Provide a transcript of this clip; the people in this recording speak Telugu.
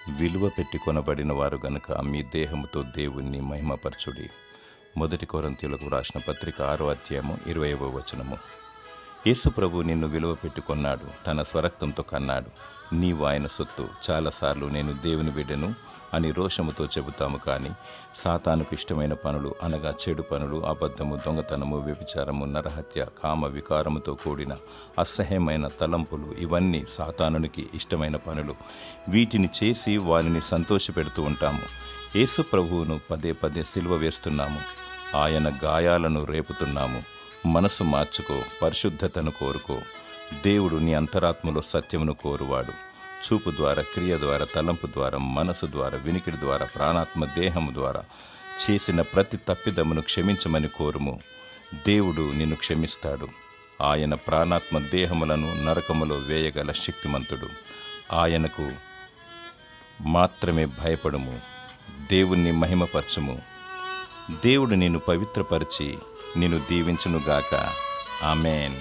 విలువ పెట్టి కొనబడిన వారు గనుక మీ దేహముతో దేవుణ్ణి మహిమపరచుడి. 1 కొరింథీయులకు రాసిన పత్రిక 6వ అధ్యాయము 20వ వచనము. యేసు ప్రభు నిన్ను విలువ పెట్టి కొన్నాడు, తన స్వరక్తంతో కన్నాడు. నీవు ఆయన సొత్తు. చాలాసార్లు నేను దేవుని బిడ్డను అని రోషముతో చెబుతాము, కానీ సాతానుకు ఇష్టమైన పనులు అనగా చెడు పనులు, అబద్ధము, దొంగతనము, వ్యభిచారము, నరహత్య, కామ వికారముతో కూడిన అసహ్యమైన తలంపులు, ఇవన్నీ సాతానునికి ఇష్టమైన పనులు. వీటిని చేసి వారిని సంతోషపెడుతూ ఉంటాము. యేసు ప్రభువును పదే పదే సిలువ వేస్తున్నాము. ఆయన గాయాలను రేపుతున్నాము. మనసు మార్చుకో, పరిశుద్ధతను కోరుకో. దేవుడు నీ అంతరాత్మలో సత్యమును కోరువాడు. చూపు ద్వారా, క్రియ ద్వారా, తలంపు ద్వారా, మనసు ద్వారా, వినికిడి ద్వారా, ప్రాణాత్మ దేహము ద్వారా చేసిన ప్రతి తప్పిదమును క్షమించమని కోరుము. దేవుడు నిన్ను క్షమిస్తాడు. ఆయన ప్రాణాత్మ దేహములను నరకములో వేయగల శక్తిమంతుడు. ఆయనకు మాత్రమే భయపడుము. దేవుణ్ణి మహిమపరచుము. దేవుడు నిన్ను పవిత్రపరిచి నిన్ను దీవించునుగాక. ఆమేన్.